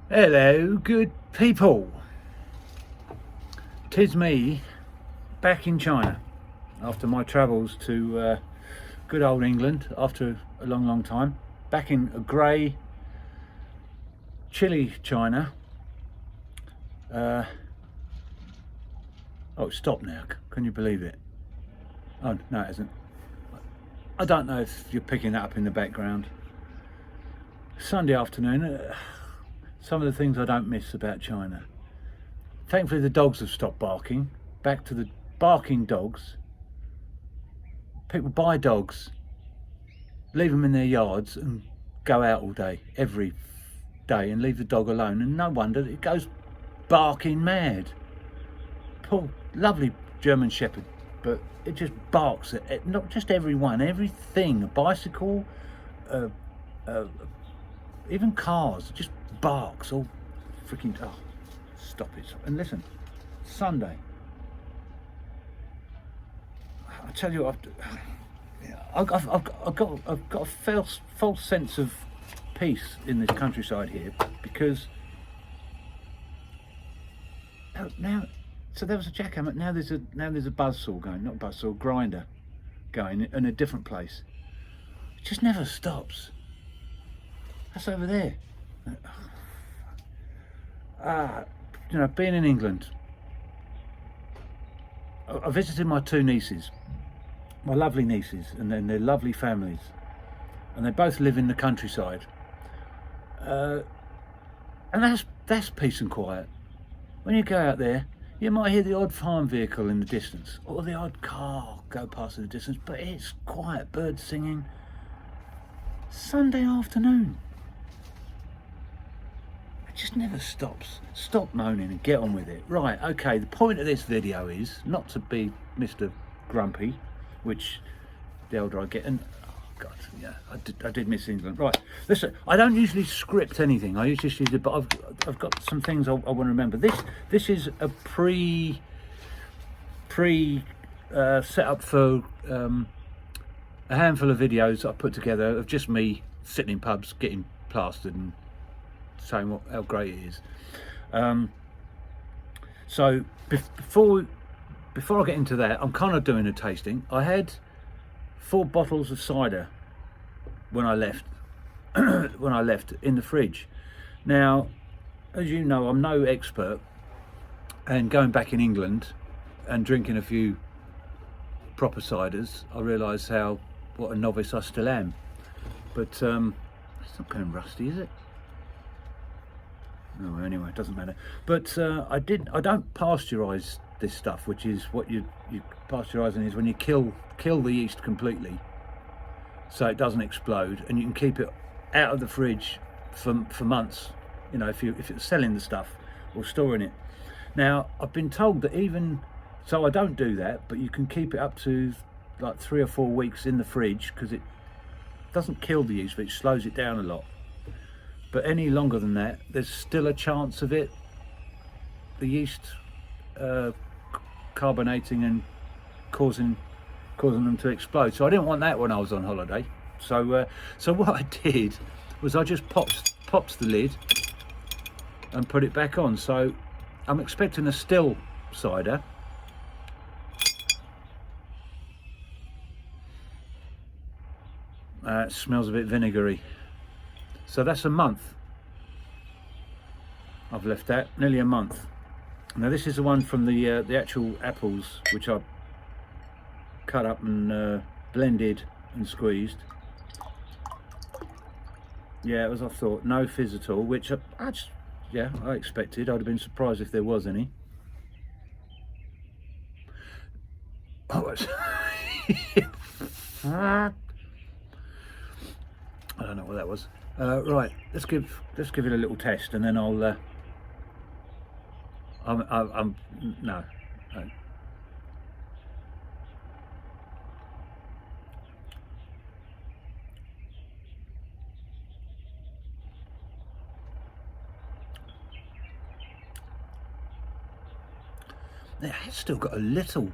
Hello, good people. 'Tis me back in China after my travels to good old England after a long time. Back in a grey, chilly China. Oh, it's stopped now. Can you believe it? Oh, no, it isn't. I don't know if you're picking that up in the background. Sunday afternoon. Some of the things I don't miss about China. Thankfully, the dogs have stopped barking. Back to the barking dogs. People buy dogs, leave them in their yards and go out all day, every day, and leave the dog alone. And no wonder it goes barking mad. Poor, lovely German Shepherd, but it just barks at not just everyone, everything. A bicycle, even cars, just barks all freaking. Oh, stop it! And listen, Sunday. I tell you, I've got a false sense of peace in this countryside here because now. So there was a jackhammer. Now there's a buzzsaw going, not a buzzsaw, grinder going in a different place. It just never stops. That's over there. Being in England, I visited my two nieces, my lovely nieces, and then their lovely families, and they both live in the countryside. And that's peace and quiet. When you go out there, you might hear the odd farm vehicle in the distance, or the odd car go past in the distance, but it's quiet, birds singing. Sunday afternoon. It just never stops. Stop moaning and get on with it. Right, okay, the point of this video is not to be Mr. Grumpy, which the older I get, and oh God, yeah, I did miss England. Right, listen, I don't usually script anything. I usually do, but I've got some things I want to remember. This is a pre set up for a handful of videos I put together of just me sitting in pubs, getting plastered and saying how great it is. So before I get into that, I'm kind of doing a tasting. I had 4 bottles of cider when I left in the fridge. Now, as you know, I'm no expert, and going back in England and drinking a few proper ciders, I realise what a novice I still am. But it's not going rusty, is it? No, anyway, it doesn't matter. But I don't pasteurise this stuff, which is what you pasteurising is when you kill the yeast completely, so it doesn't explode, and you can keep it out of the fridge for months. You know, if you're selling the stuff or storing it. Now, I've been told that even so, I don't do that, but you can keep it up to like 3 or 4 weeks in the fridge because it doesn't kill the yeast, but it slows it down a lot. But any longer than that, there's still a chance of the yeast carbonating and causing them to explode. So I didn't want that when I was on holiday. So what I did was I just popped the lid and put it back on. So I'm expecting a still cider. It smells a bit vinegary. So that's a month. I've left that, nearly a month. Now this is the one from the actual apples, which I cut up and blended and squeezed. Yeah, as I thought, no fizz at all, which I expected. I'd have been surprised if there was any. Oh, it's I don't know what that was. Right, let's give it a little test, and then I'll. No. It has still got a little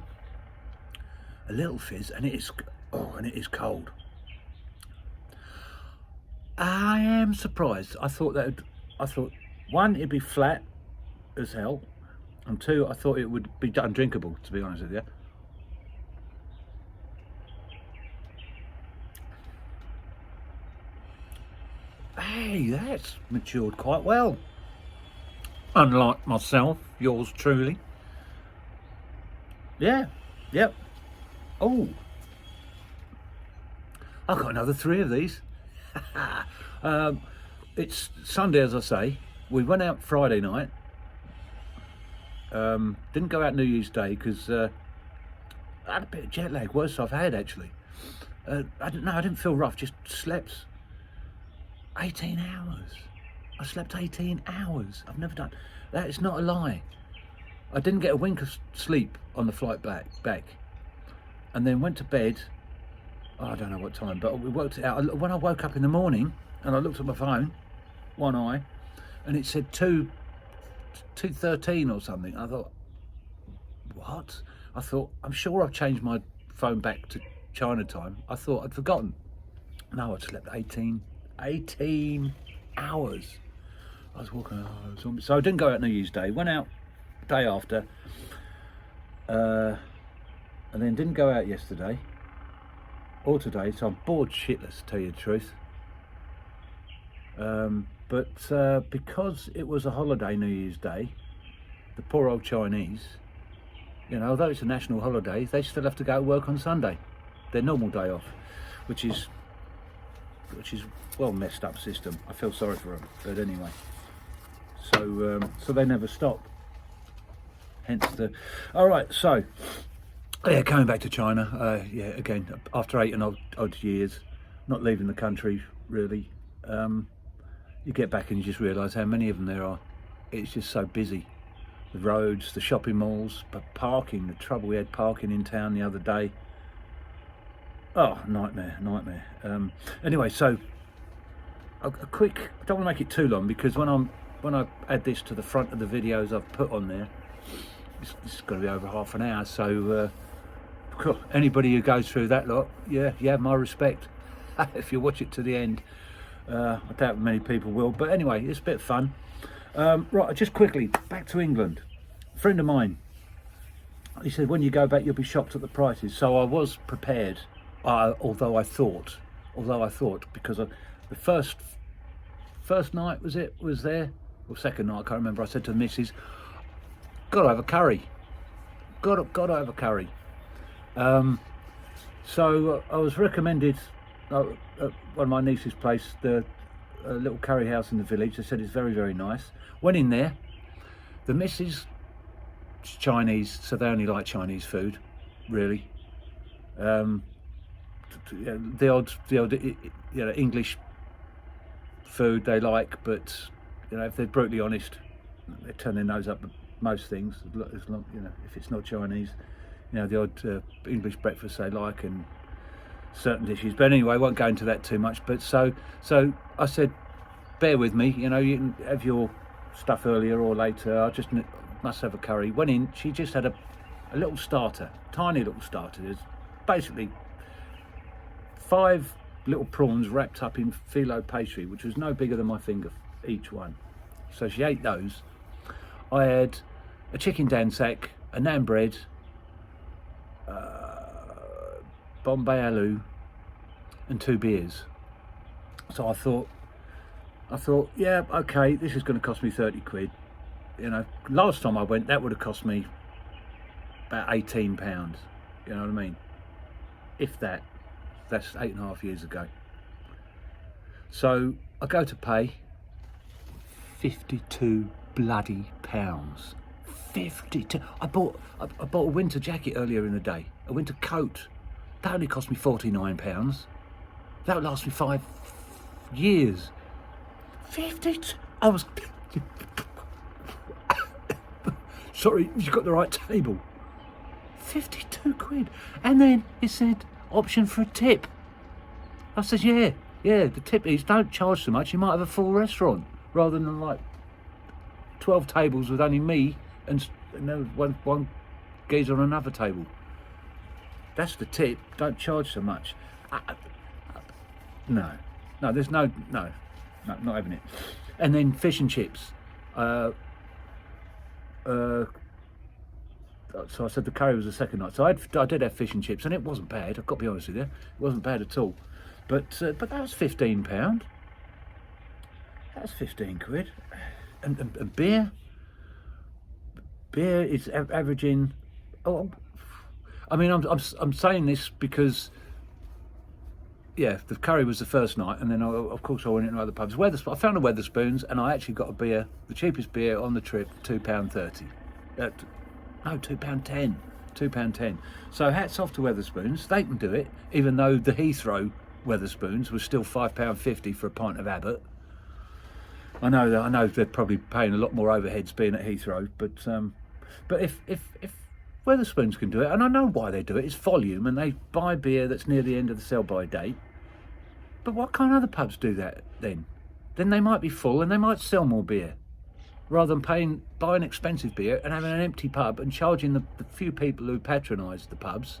fizz, and it is cold. I am surprised. I thought One, it'd be flat as hell, and two, I thought it would be undrinkable, to be honest with you. Hey, that's matured quite well. Unlike myself, yours truly. Yeah, yep. Oh, I've got another 3 of these. It's Sunday, as I say. We went out Friday night. Didn't go out New Year's Day because I had a bit of jet lag, worst I've had actually. I didn't feel rough, just slept 18 hours. I slept 18 hours. I've never done that. It's not a lie. I didn't get a wink of sleep on the flight back, and then went to bed. Oh, I don't know what time, but we worked it out. When I woke up in the morning and I looked at my phone, one eye, and it said 2:13 or something. I thought, what? I thought, I'm sure I've changed my phone back to China time. I thought I'd forgotten. No, I'd slept 18 hours. I was walking, so I didn't go out New Year's Day. Went out day after, and then didn't go out yesterday or today. So I'm bored shitless, to tell you the truth. But because it was a holiday, New Year's Day, the poor old Chinese, you know, although it's a national holiday, they still have to go to work on Sunday, their normal day off, which is well messed up system. I feel sorry for them, but anyway. So they never stop. Hence the. All right, so yeah, coming back to China. Yeah, again after 8 and odd years, not leaving the country really. You get back and you just realise how many of them there are. It's just so busy. The roads, the shopping malls, but parking, the trouble we had parking in town the other day. Oh, nightmare. Anyway, so a quick, I don't want to make it too long because when I add this to the front of the videos I've put on there, it's going to be over half an hour. So anybody who goes through that lot, yeah, you have my respect. If you watch it to the end. I doubt many people will, but anyway, it's a bit of fun. Right, just quickly back to England. A friend of mine, he said when you go back you'll be shocked at the prices. So I was prepared, although I thought because the first night was there, or second night, I can't remember. I said to the missus, "Got to have a curry. Got to have a curry." So I was recommended. At one of my niece's place, the little curry house in the village. They said it's very, very nice. Went in there. The missus, Chinese, so they only like Chinese food, really. The odd, English food they like, but if they're brutally honest, they turn their nose up at most things. As long, if it's not Chinese, the odd English breakfast they like and certain dishes, but anyway, I won't go into that too much. But so I said, bear with me, you can have your stuff earlier or later. I just must have a curry. Went in, she just had a little starter, tiny little starter. There's basically 5 little prawns wrapped up in phyllo pastry, which was no bigger than my finger each one. So she ate those. I had a chicken dansak, a naan bread, Bombay aloo, and 2 beers. So I thought, yeah, okay, this is going to cost me 30 quid. Last time I went, that would have cost me about £18. You know what I mean? If that. That's 8.5 years ago. So I go to pay 52 bloody pounds. 52. I bought a winter jacket earlier in the day, a winter coat. That only cost me £49. That would last me 5 years. 52. I was. Sorry, you got the right table. 52 quid. And then it said option for a tip. I said, yeah, the tip is don't charge so much. You might have a full restaurant rather than like 12 tables with only me and one geezer on another table. That's the tip. Don't charge so much. No, there's not having it. And then fish and chips. Uh, uh, so I said the curry was the second night. So I did have fish and chips, and it wasn't bad. I've got to be honest with you, it wasn't bad at all. But that was £15. That was 15 quid. And beer is averaging. Oh, I mean, I'm saying this because, yeah, the curry was the first night, and then of course I went into other pubs. I found a Wetherspoons, and I actually got a beer, the cheapest beer on the trip, £2.30. No, £2.10. £2.10. So hats off to Wetherspoons. They can do it, even though the Heathrow Wetherspoons was still £5.50 for a pint of Abbott. I know they're probably paying a lot more overheads being at Heathrow, but if Wetherspoons can do it, and I know why they do it, it's volume, and they buy beer that's near the end of the sell-by date. But why can't other pubs do that then? Then they might be full and they might sell more beer, rather than buying expensive beer and having an empty pub and charging the few people who patronise the pubs,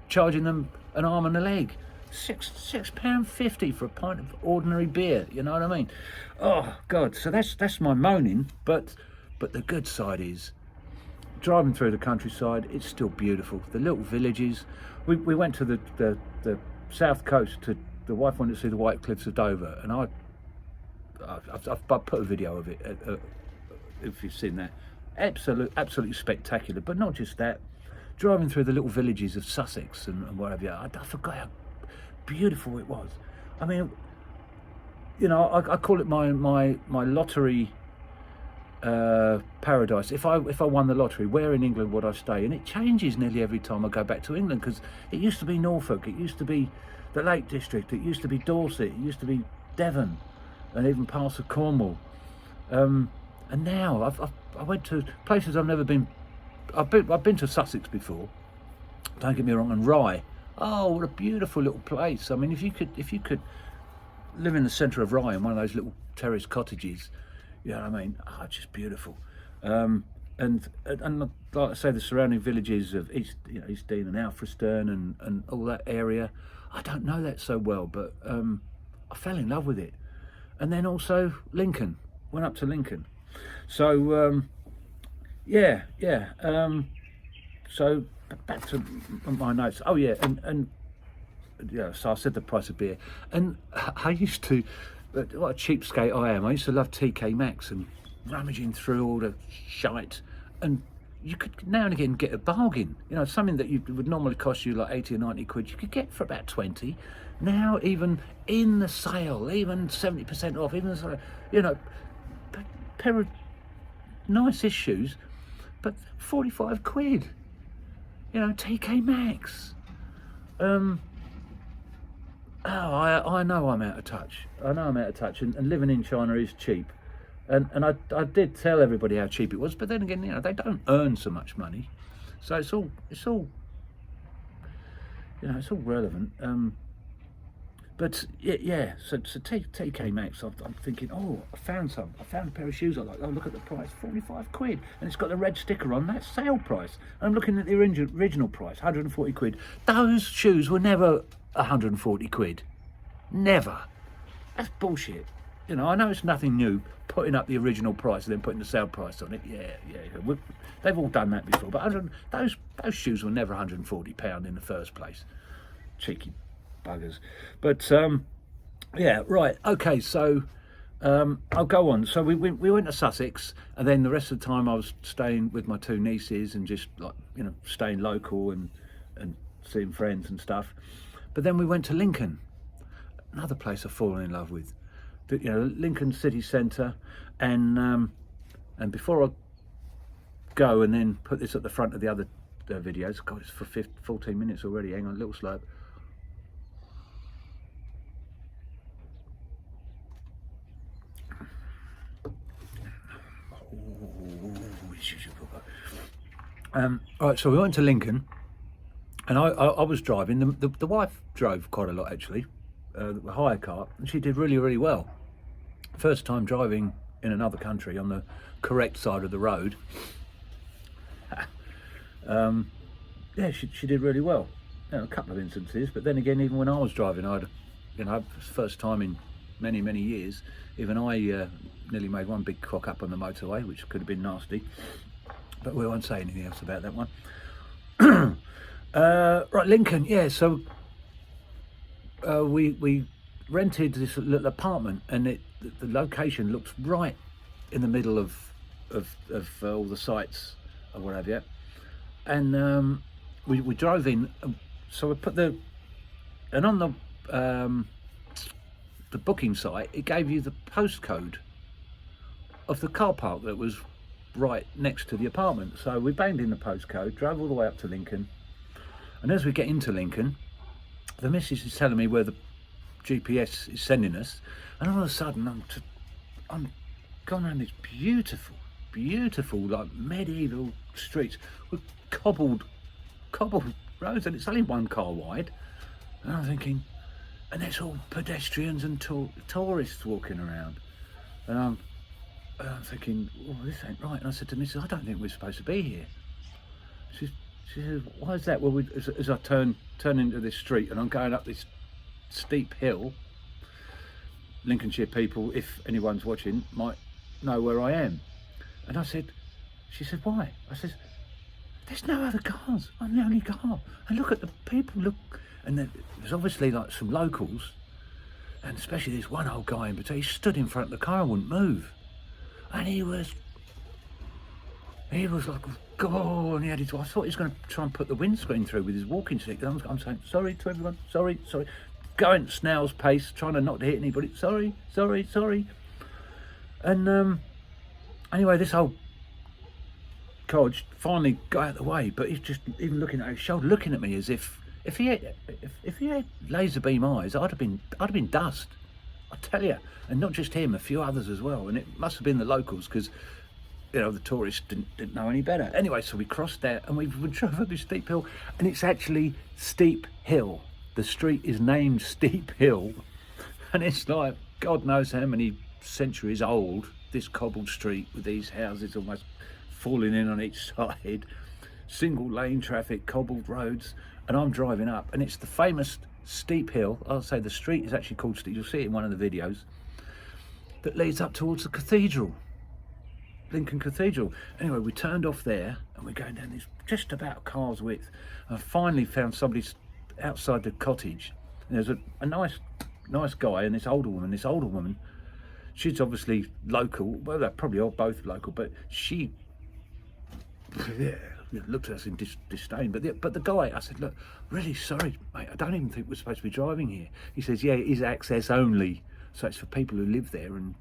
charging them an arm and a leg. £6.50 for a pint of ordinary beer, you know what I mean? Oh God, so that's my moaning, but the good side is, driving through the countryside, it's still beautiful. The little villages. We went to the south coast. The wife wanted to see the White Cliffs of Dover, and I've put a video of it if you've seen that. Absolutely spectacular. But not just that. Driving through the little villages of Sussex and wherever, I forgot how beautiful it was. I mean, you know, I call it my lottery paradise. If I won the lottery, where in England would I stay? And it changes nearly every time I go back to England, because it used to be Norfolk, it used to be the Lake District, it used to be Dorset, it used to be Devon, and even parts of Cornwall. And now I went to places I've never been. I've been to Sussex before, don't get me wrong, and Rye. Oh, what a beautiful little place. I mean, if you could live in the centre of Rye in one of those little terrace cottages, you know what I mean? Oh, just beautiful. And like I say, the surrounding villages of East Dean and Alfriston and all that area, I don't know that so well, but I fell in love with it. And then also Lincoln, went up to Lincoln. So yeah. So back to my notes. Oh yeah, and yeah. So I said the price of beer, and I used to. What a cheapskate I am. I used to love TK Maxx and rummaging through all the shite, and you could now and again get a bargain. You know, something that would normally cost you like 80 or 90 quid, you could get for about 20. Now, even in the sale, even 70% off, even you know, a pair of nice shoes, but 45 quid. You know, TK Maxx. Oh, I know I'm out of touch. I know I'm out of touch, and living in China is cheap. And I did tell everybody how cheap it was, but then again, you know, they don't earn so much money, so it's all you know, it's all relevant. But yeah. So TK Maxx, I'm thinking, oh, I found a pair of shoes I like. Oh, look at the price, 45 quid, and it's got the red sticker on. That's sale price. And I'm looking at the original price, 140 quid. Those shoes were never 140 quid. Never. That's bullshit. You know, I know it's nothing new, putting up the original price and then putting the sale price on it. Yeah. They've all done that before. But those shoes were never £140 in the first place. Cheeky buggers. But yeah, right. Okay, so I'll go on. So we went to Sussex, and then the rest of the time I was staying with my two nieces and just, like, you know, staying local and seeing friends and stuff. But then we went to Lincoln, another place I've fallen in love with. You know, Lincoln city centre, and before I go and then put this at the front of the other videos. God, it's for 14 minutes already. Hang on, a little slope. Right, so we went to Lincoln, and I was driving. The wife drove quite a lot, actually, the hire car, and she did really well. First time driving in another country on the correct side of the road. Yeah, she did really well. You know, a couple of instances, but then again, even when I was driving, you know, first time in many years, even I nearly made one big cock up on the motorway, which could have been nasty. But we won't say anything else about that one. Right, Lincoln, yeah, so we rented this little apartment, and the location looks right in the middle of all the sites or what have you. And we drove in, so we put and on the booking site, it gave you the postcode of the car park that was right next to the apartment. So we banged in the postcode, drove all the way up to Lincoln, and as we get into Lincoln, the missus is telling me where the GPS is sending us, and all of a sudden I'm gone around this beautiful like medieval streets with cobbled roads, and it's only one car wide, and I'm thinking, and there's all pedestrians and tourists walking around, and I'm thinking, oh, this ain't right. And I said to Mrs, I don't think we're supposed to be here. She said, why is that? Well, as I turn into this street and I'm going up this steep hill, Lincolnshire people, if anyone's watching, might know where I am. And she said, why? I said, there's no other cars. I'm the only car. And look at the people, look. And there's obviously like some locals, and especially this one old guy in particular. He stood in front of the car and wouldn't move. And he was like, God, and I thought he was going to try and put the windscreen through with his walking stick. And I'm saying, sorry to everyone, sorry. Going at snail's pace, trying to not to hit anybody. Sorry. And anyway, this old codge finally got out of the way, but he's just even looking at his shoulder, looking at me as if he had laser beam eyes, I'd have been dust. I tell you, and not just him, a few others as well. And it must have been the locals, because the tourists didn't know any better. Anyway, so we crossed that and we drove up this steep hill, and it's actually Steep Hill. The street is named Steep Hill, and it's like God knows how many centuries old, this cobbled street with these houses almost falling in on each side, single lane traffic, cobbled roads, and I'm driving up, and it's the famous Steep Hill. I'll say the street is actually called Steep. You'll see it in one of the videos, that leads up towards the cathedral, Lincoln Cathedral. Anyway, we turned off there and we're going down this just about car's width. I finally found somebody outside the cottage, and there's a nice guy and this older woman. She's obviously local. Well, they're probably all both local, but she looked at us in disdain. But the guy, I said, look, really sorry, mate, I don't even think we're supposed to be driving here. He says, yeah, it is access only, so it's for people who live there and,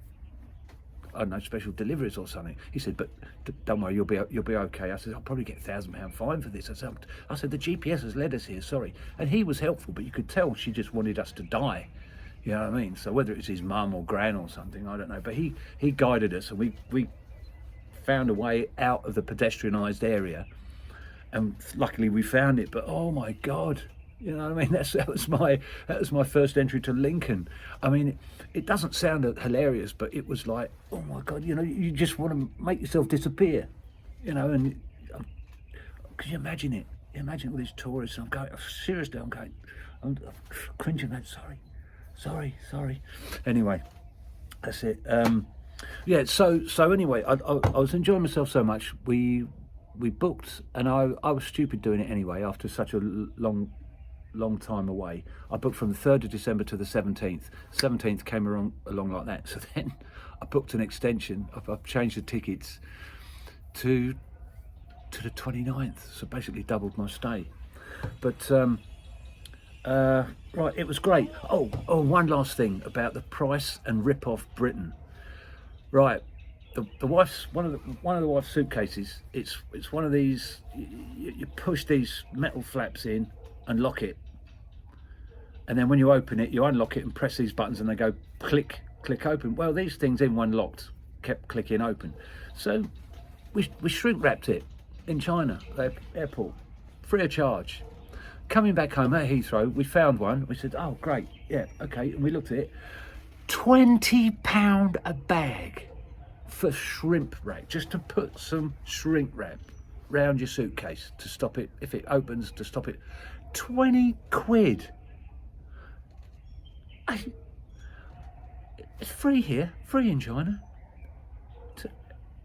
I don't know, special deliveries or something. He said, but don't worry, you'll be okay. I said, I'll probably get £1,000 fine for this. I said, the GPS has led us here, sorry. And he was helpful, but you could tell she just wanted us to die. You know what I mean? So whether it's his mum or gran or something, I don't know. But he guided us, and we found a way out of the pedestrianised area, and luckily we found it. But oh my God, you know what I mean? That was my first entry to Lincoln. I mean, it doesn't sound hilarious, but it was like, oh my God, you just want to make yourself disappear, and could you imagine it? Imagine all these tourists, and I'm cringing, that sorry. Anyway, that's it. Yeah, so anyway, I was enjoying myself so much. We booked, and I was stupid doing it anyway after such a long time away. I booked from the 3rd of December to the 17th. 17th came along like that. So then I booked an extension. I've changed the tickets to the 29th. So basically doubled my stay. But right, it was great. Oh, one last thing about the price and rip off Britain. Right, the wife's one of the wife's suitcases. It's one of these. You push these metal flaps in and lock it, and then when you open it, you unlock it and press these buttons, and they go click open. Well, these things in one locked kept clicking open, so we shrink wrapped it in China, the airport, free of charge. Coming back home at Heathrow, we found one. We said, oh great, yeah, okay, and we looked at it. £20 a bag for shrimp wrap, just to put some shrink wrap round your suitcase to stop it, if it opens, to stop it. 20 quid. It's free here, free in China.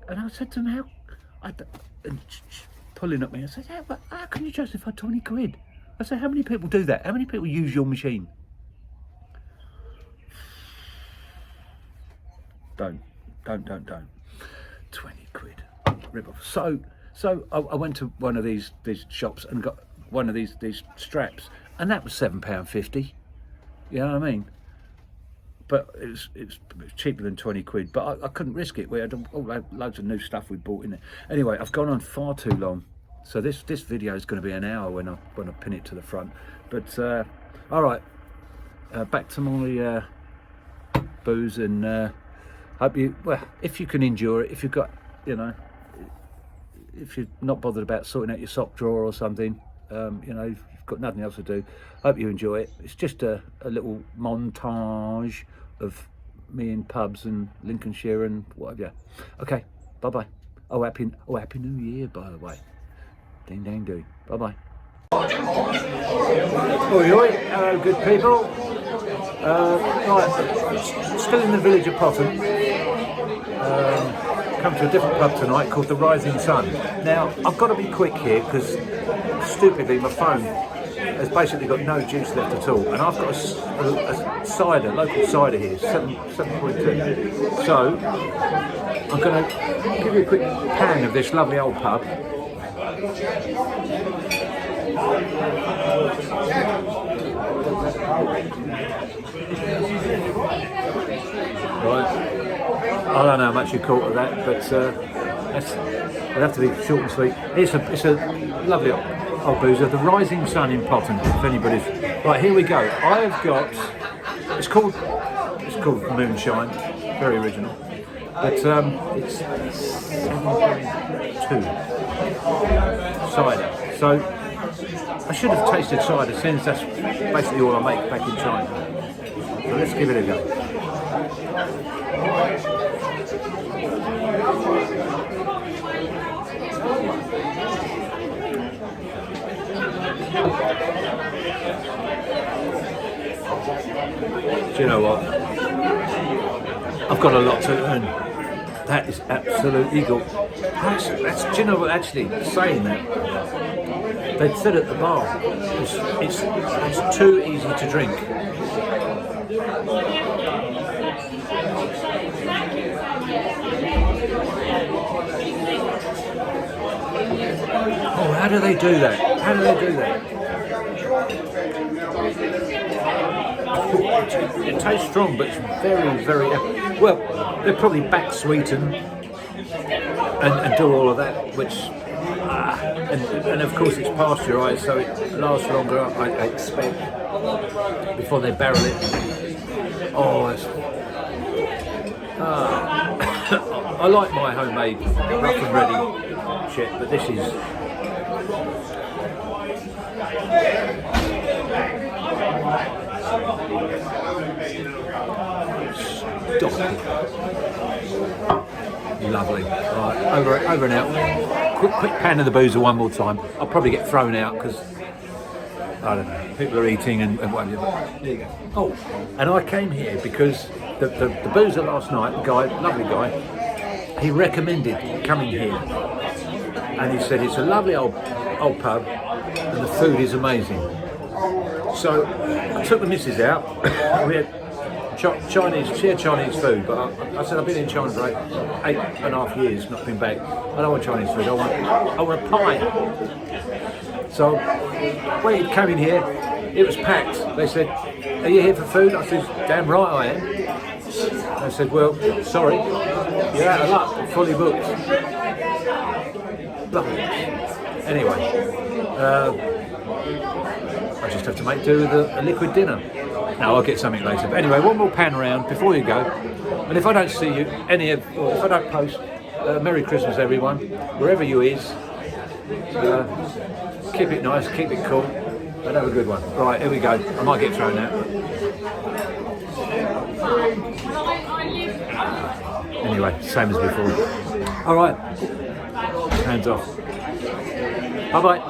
And I said to him, and pulling at me, I said, how can you justify 20 quid? I said, how many people do that? How many people use your machine? Don't. 20 quid, rip off. So I went to one of these shops and got one of these straps, and that was £7.50. You know what I mean? But it's cheaper than 20 quid. But I couldn't risk it. We had loads of new stuff we bought in there. Anyway, I've gone on far too long. So this video is going to be an hour when I pin it to the front. But all right, back to my booze, and hope you, well, if you can endure it, if you've got, you know, if you're not bothered about sorting out your sock drawer or something, you know, you've got nothing else to do, hope you enjoy it. It's just a little montage of me in pubs and Lincolnshire and whatever. Okay, bye bye. Oh, happy New Year, by the way. Ding dang do. Bye bye. Oi, hello, good people. Right, still in the village of Potton. Come to a different pub tonight called the Rising Sun. Now, I've got to be quick here because, stupidly, my phone has basically got no juice left at all, and I've got a cider, local cider here, 7.2. So, I'm going to give you a quick pan of this lovely old pub. Right. I don't know how much you caught of that, but it'll have to be short and sweet. It's a lovely old boozer, the Rising Sun in Potton, if anybody's... Right, here we go. I've got... It's called Moonshine, very original. But it's 7.2 cider. So I should have tasted cider since that's basically all I make back in China. So let's give it a go. Do you know what? I've got a lot to learn. That is absolutely good. Do you know what? Actually, saying that, they said at the bar, it's too easy to drink. Oh, how do they do that? How do they do that? It tastes strong, but it's very, very... Well, they're probably back sweeten and do all of that, which... and of course it's pasteurised, so it lasts longer, I expect, before they barrel it. Oh, it's... I like my homemade rough and ready shit, but this is... Lovely. Right, over and out. Quick pan of the boozer one more time. I'll probably get thrown out because I don't know, people are eating and whatever. There you go. Oh, and I came here because the boozer last night, the guy, lovely guy, he recommended coming here, and he said it's a lovely old pub and the food is amazing. So I took the missus out. We had Chinese food, but I said I've been in China for eight and a half years, not been back. I don't want Chinese food. I want a pie. So when he came in here, it was packed. They said, "Are you here for food?" I said, "Damn right I am." They said, "Well, sorry, you're out of luck. I'm fully booked." But anyway, I just have to make do with a liquid dinner. No, I'll get something later. But anyway, one more pan around before you go. And if I don't see you, or if I don't post, Merry Christmas everyone, wherever you is. Keep it nice, keep it cool, and have a good one. Right, here we go. I might get thrown out. Anyway, same as before. All right, hands off. Bye-bye.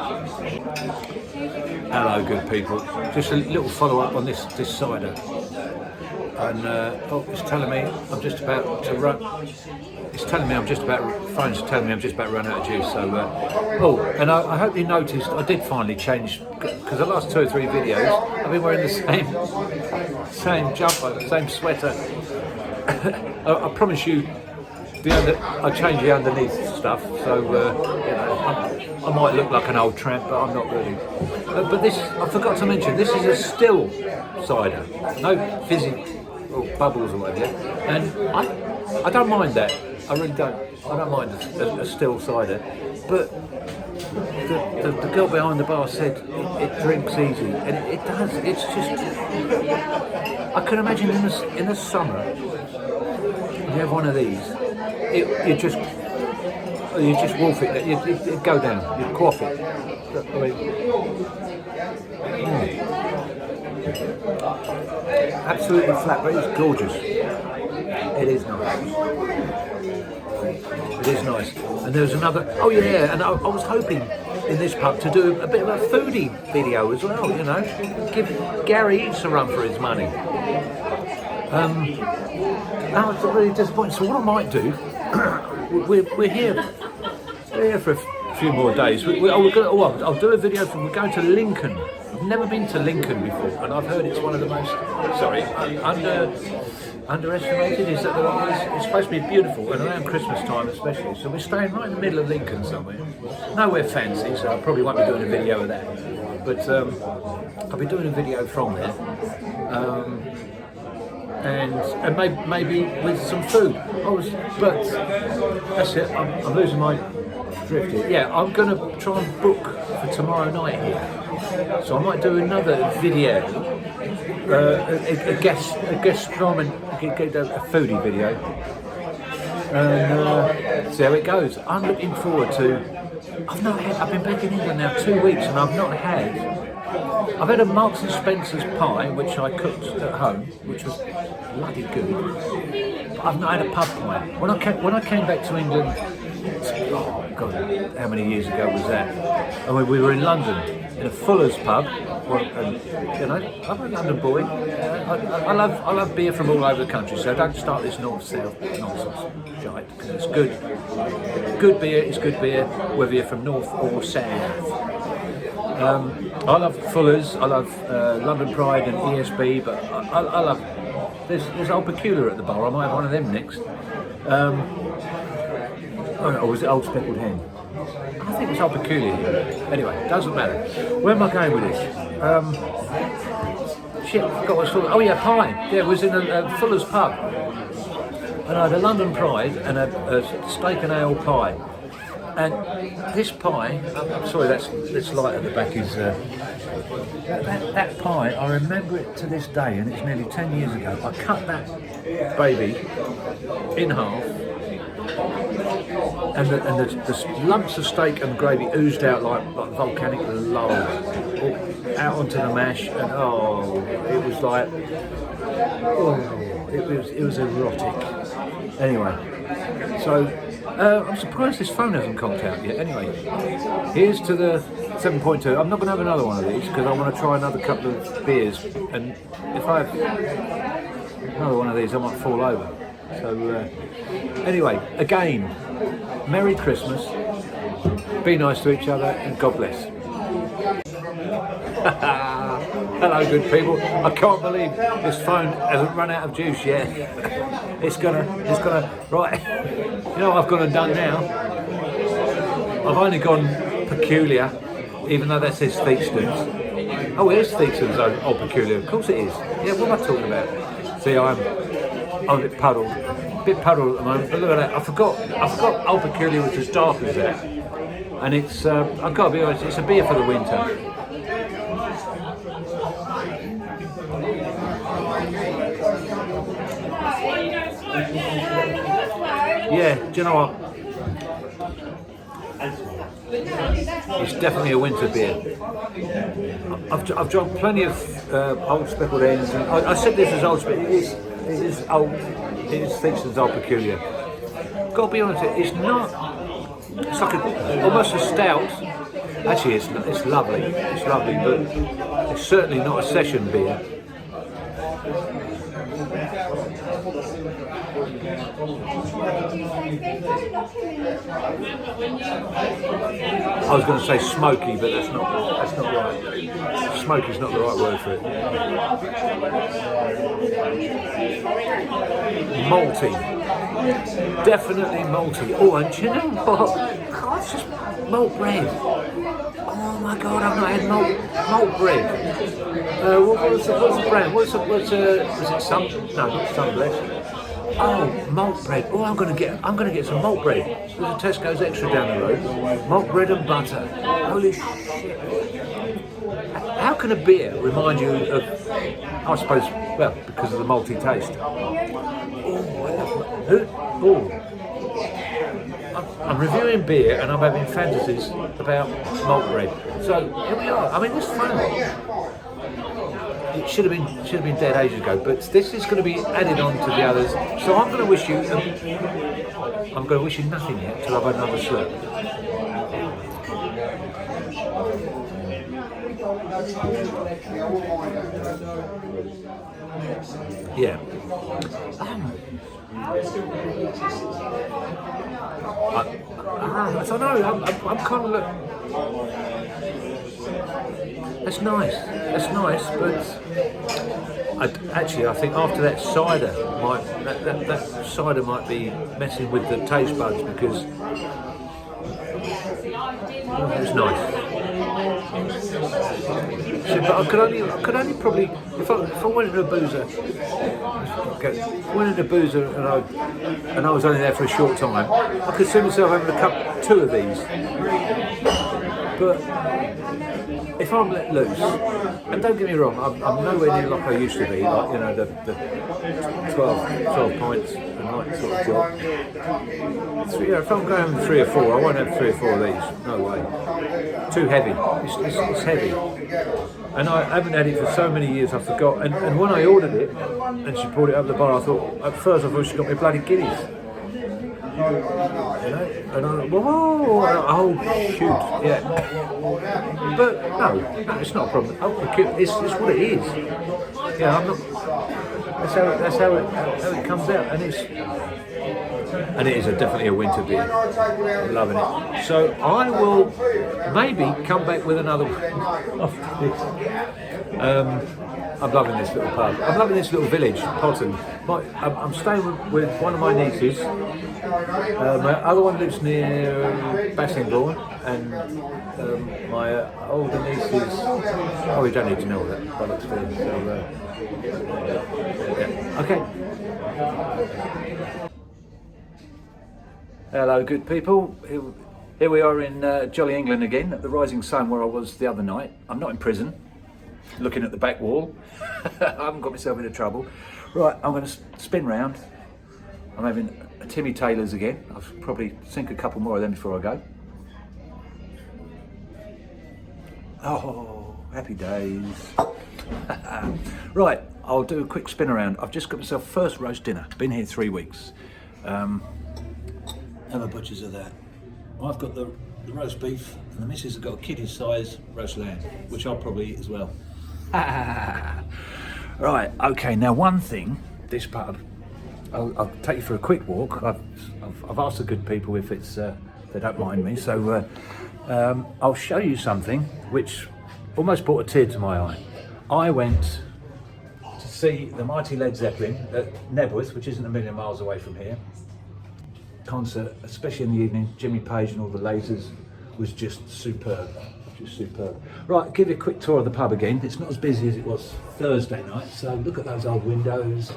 Hello, good people. Just a little follow-up on this cider. and oh, it's telling me I'm just about to run. It's telling me I'm just about. Phone's telling me I'm just about to run out of juice. So, oh, and I hope you noticed I did finally change, because the last 2 or 3 videos I've been wearing the same jumper, same sweater. I promise you, I changed the underneath stuff, so you know, I might look like an old tramp, but I'm not really. But this, I forgot to mention, this is a still cider, no fizzy or bubbles or whatever, and I don't mind that. I really don't. I don't mind a still cider, but the girl behind the bar said it drinks easy, and it does. It's just. I can imagine in the summer, you have one of these. You just wolf it. You go down. You quaff it. I mean, absolutely flat, but it's gorgeous. It is nice. It is nice. And there's another. Oh yeah, and I was hoping in this pub to do a bit of a foodie video as well. You know, give Gary Eats a run for his money. I was really disappointed. So what I might do, we're here for a few more days. I'll do a video from. We're going to Lincoln. I've never been to Lincoln before, and I've heard it's one of the most underestimated. Is that the right word? It's supposed to be beautiful, and around Christmas time especially. So we're staying right in the middle of Lincoln somewhere. Nowhere fancy, so I probably won't be doing a video of that. But I'll be doing a video from there. And maybe with some food. But that's it. I'm losing my drift here. Yeah, I'm going to try and book for tomorrow night here. So I might do another video, a guest streaming, a foodie video, and see how it goes. I'm looking forward to. I've been back in England now 2 weeks, and I've had a Marks and Spencer's pie, which I cooked at home, which was bloody good. But I've not had a pub pie. When I came back to England, oh God, how many years ago was that? And we were in London, in a Fuller's pub. And, you know, I'm a London boy. I love beer from all over the country, so don't start this north-south nonsense shite, because it's good. Good beer is good beer, whether you're from north or south. I love Fuller's, I love London Pride and ESB, but I love. There's Old Peculiar at the bar. I might have one of them next. Or was it Old Speckled Hen? I think it's Old Peculiar here. Anyway, doesn't matter. Where am I going with this? Shit, I forgot what it's called. Oh yeah, pie. Yeah, it was in a Fuller's pub. And I had a London Pride and a steak and ale pie. And this pie, I'm sorry, this light at the back is, that pie, I remember it to this day, and it's nearly 10 years ago. I cut that baby in half, and the lumps of steak and gravy oozed out like volcanic lava, out onto the mash, and it was like, it was erotic. Anyway, so. I'm surprised this phone hasn't conked out yet. Anyway, here's to the 7.2. I'm not going to have another one of these because I want to try another couple of beers. And if I have another one of these, I might fall over. So, anyway, again, Merry Christmas. Be nice to each other and God bless. Hello, good people. I can't believe this phone hasn't run out of juice yet. It's gonna, right. You know what I've gone and done now? I've only gone Peculiar, even though that says Theakston's. Oh, it is Theakston's Old Peculiar. Of course it is. Yeah, what am I talking about? See, I'm a bit puddled. A bit puddled at the moment, but look at that. I forgot Old Peculiar was as dark as that. And it's, I've got to be honest, it's a beer for the winter. Yeah, do you know what? It's definitely a winter beer. I've drunk plenty of Old Speckled Hens, and I said this is Old Speckled. It is Theakston's Old Peculiar. Got to be honest, it's not. It's like almost a stout. Actually, it's lovely. It's lovely, but it's certainly not a session beer. I was going to say smoky, but that's not right. Smoky's not the right word for it. Malty. Definitely malty. Oh, and do you know what? Oh, it's just malt bread. Oh my God, I've not had malt bread. What's the brand? Is it Sun? No, not Sunbless. Oh, malt bread. Oh, I'm gonna get some malt bread. There's a Tesco's extra down the road. Malt bread and butter. Holy shit! How can a beer remind you of? I suppose, well, because of the malty taste. Oh, I'm reviewing beer and I'm having fantasies about malt bread. So here we are. I mean, it's fun. It should have been dead ages ago, but this is going to be added on to the others. So I'm going to wish you nothing yet till I've had another slurp. Yeah. I don't know. I'm kind of That's nice, but I think after that cider that cider might be messing with the taste buds because it's nice. So, but I could only probably if I went into a boozer, and I was only there for a short time, I could see myself having two of these, but. If I'm let loose, and don't get me wrong, I'm nowhere near like I used to be, like, you know, the 12 pints a night sort of job. So, yeah, if I'm going with 3 or 4, I won't have 3 or 4 of these, no way. Too heavy, it's heavy. And I haven't had it for so many years, I forgot. And when I ordered it, and she brought it up the bar, I thought she got me bloody Guinness. You know, and I whoa, oh shoot, yeah. But no, it's not a problem. It's what it is. Yeah, I'm not. That's how it comes out, and it is definitely a winter beer. I'm loving it. So I will maybe come back with another one of this. I'm loving this little pub. I'm loving this little village, Potton. I'm staying with one of my nieces. My other one lives near Bassingbourne, and my older niece is. Oh, we don't need to know that. Bollocks there. So, yeah. Okay. Hello, good people. Here we are in jolly England again, at the Rising Sun where I was the other night. I'm not in prison. Looking at the back wall. I haven't got myself into trouble. Right, I'm going to spin round. I'm having a Timmy Taylor's again. I'll probably sink a couple more of them before I go. Oh, happy days. Right, I'll do a quick spin around. I've just got myself first roast dinner. Been here 3 weeks. Have a butcher's of that. I've got the roast beef, and the missus has got a kiddie size roast lamb, which I'll probably eat as well. Right, okay, now one thing, this pub, I'll take you for a quick walk. I've asked the good people if it's they don't mind me, so I'll show you something which almost brought a tear to my eye. I went to see the mighty Led Zeppelin at Nebworth, which isn't a million miles away from here. Concert, especially in the evening, Jimmy Page and all the lasers, was just superb. Right, give you a quick tour of the pub again. It's not as busy as it was Thursday night, so look at those old windows.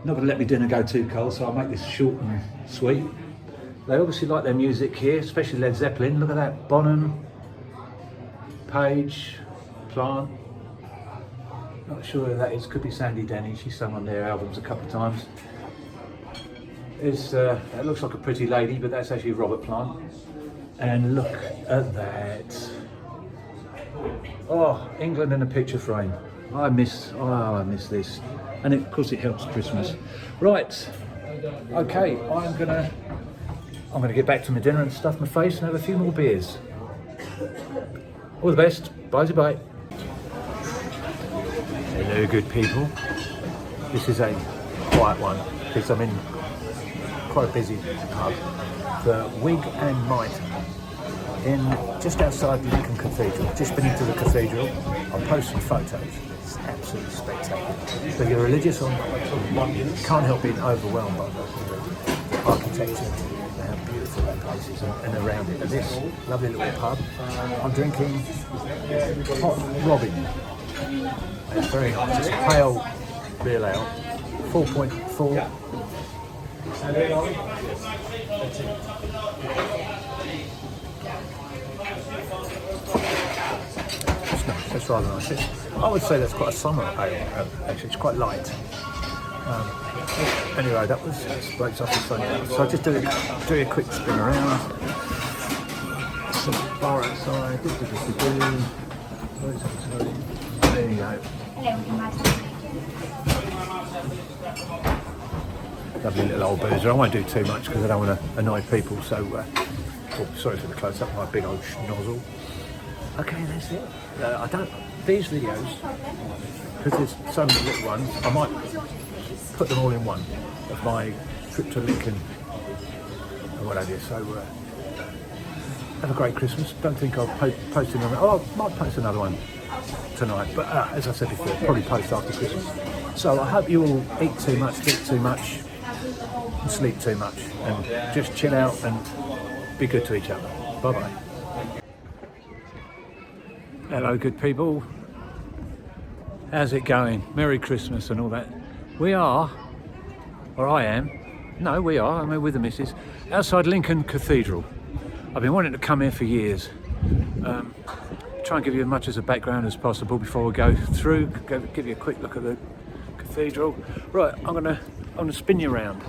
Not going to let me dinner go too cold, so I'll make this short and sweet. They obviously like their music here, especially Led Zeppelin. Look at that, Bonham, Page, Plant. Not sure who that is, could be Sandy Denny. She's sung on their albums a couple of times. It looks like a pretty lady, but that's actually Robert Plant. And look at that. Oh, England in a picture frame. I miss this. And of course it helps Christmas. Right, okay, I'm gonna get back to my dinner and stuff my face and have a few more beers. All the best, bye. Hello, good people. This is a quiet one because I'm in quite a busy pub, the Wig and Mitre, in just outside Lincoln Cathedral, just beneath the cathedral. I'll post some photos. It's absolutely spectacular. So if you're religious or not, you can't help being overwhelmed by the architecture and how beautiful that place is and around it. And this lovely little pub, I'm drinking Hot Robin. It's very nice. It's a pale real ale, 4.4. That's rather nice. I would say that's quite a summer ale. Actually, it's quite light. Anyway, that's breaks off the sun. So I just do a quick spin around. Some bar outside. There you go. Lovely little old boozer. I won't do too much because I don't want to annoy people. So, sorry for the close up. My big old schnozzle. Okay, that's it. I don't. These videos, because there's so many little ones, I might put them all in one of my trip to Lincoln and what have you. So, have a great Christmas. Don't think I'll post another. Oh, I might post another one tonight, but as I said before, probably post after Christmas. So I hope you all eat too much, drink too much, and sleep too much, and just chill out and be good to each other. Bye bye. Hello, good people. How's it going? Merry Christmas and all that. We are, or I am, no, we are, I'm with the missus, outside Lincoln Cathedral. I've been wanting to come here for years. Try and give you as much as a background as possible before we go through, give you a quick look at the cathedral. Right, I'm gonna spin you around.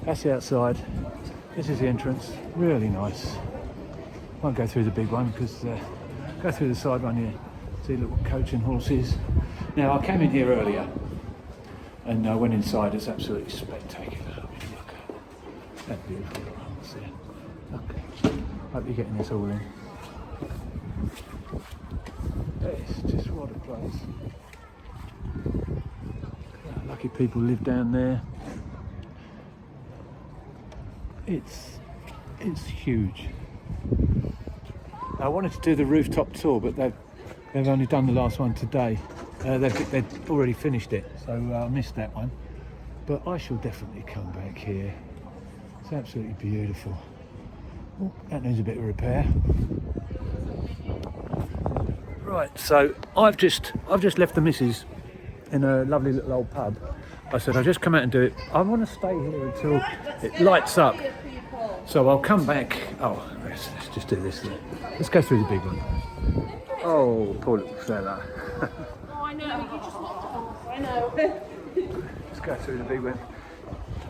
That's the outside. This is the entrance. Really nice. Won't go through the big one because go through the side one here. See little coach and horses. Now I came in here earlier and I went inside. It's absolutely spectacular. Look at that beautiful grass there. Look. Hope you're getting this all in. It's just what a place. Lucky people live down there. It's huge. I wanted to do the rooftop tour, but they've only done the last one today. They've already finished it, so I missed that one. But I shall definitely come back here. It's absolutely beautiful. Oh, that needs a bit of repair. Right, so I've just left the missus in a lovely little old pub. I said I'll just come out and do it. I want to stay here until it lights up. So I'll come back. Oh, let's just do this. Let's go through the big one. Oh, poor little fella. Oh, I know. You just knocked it off. I know. Let's go through the big one.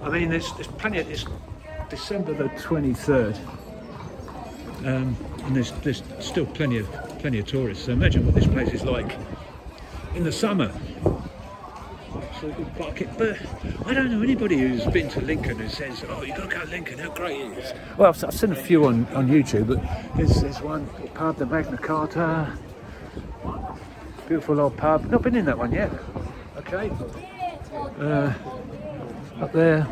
I mean, there's plenty of this. December the 23rd, and there's still plenty of tourists. So imagine what this place is like in the summer. Absolutely bucket. But I don't know anybody who's been to Lincoln who says, "Oh, you've got to go to Lincoln. How great it is." Well, I've seen a few on YouTube, but there's one pub, the Magna Carta. Beautiful old pub. Not been in that one yet. Okay. Up there,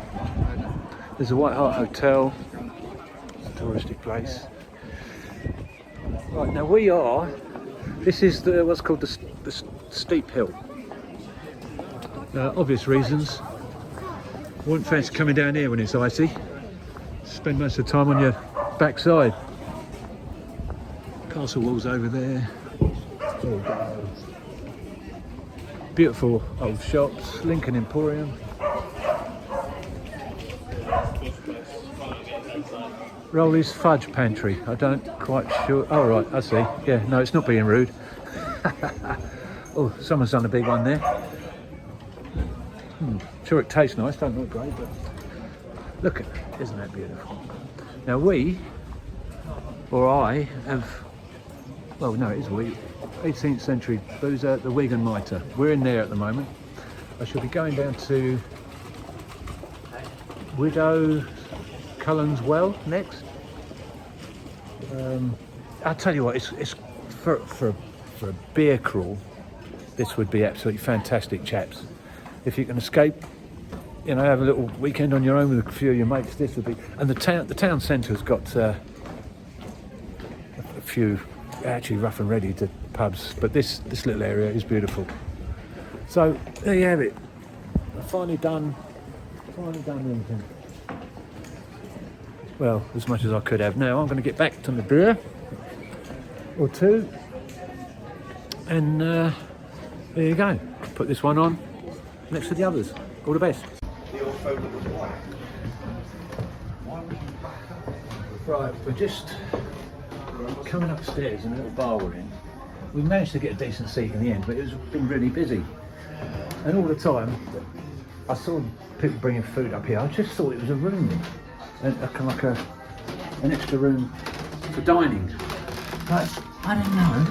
there's the White Hart Hotel. It's a touristy place. Right, now we are. This is what's called the steep hill. Obvious reasons. Wouldn't fancy coming down here when it's icy. Spend most of the time on your backside. Castle walls over there. There we go. Beautiful old shops. Lincoln Emporium. Rolly's Fudge Pantry. I don't quite sure. Oh right, I see. Yeah, no, it's not being rude. Oh, someone's done a big one there. Sure, it tastes nice. Don't look great, but look at it. Isn't that beautiful? Now I have. Well, no, it is we. 18th century boozer, the Wig and Mitre. We're in there at the moment. I shall be going down to Widow Cullen's Well next. I'll tell you what, it's for a beer crawl. This would be absolutely fantastic, chaps. If you can escape you know, have a little weekend on your own with a few of your mates, this would be. And the town centre's got a few actually rough and ready to pubs, but this little area is beautiful. So there you have it. I've finally done Lincoln. Well, as much as I could have. Now I'm going to get back to my beer or two, and there you go. Put this one on next to the others. All the best. Right, we're just coming upstairs in a little bar we're in. We managed to get a decent seat in the end, but it's been really busy. And all the time, I saw people bringing food up here. I just thought it was a room, and kind of like an extra room for dining. But I didn't know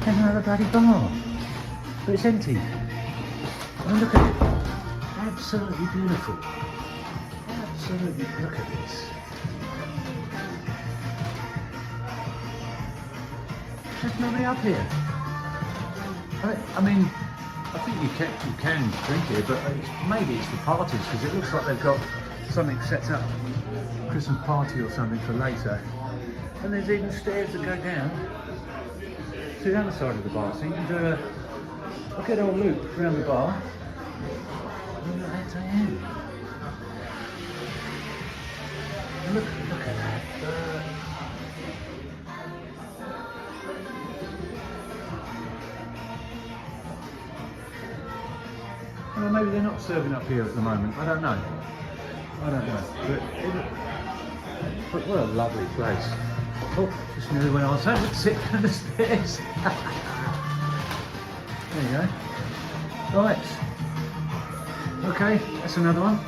there's another bloody bar, but it's empty. And look at it, absolutely beautiful. Absolutely, look at this. There's nobody up here. I mean, I think you can drink here, but maybe it's for parties, because it looks like they've got something set up, Christmas party or something for later. And there's even stairs that go down to the other side of the bar, so you can do a good old loop around the bar. And look at that in. Look at that. Well, maybe they're not serving up here at the moment. I don't know. But what a lovely place. Oh, just knew when I was home, sit on the stairs. There you go. Right. Okay, that's another one.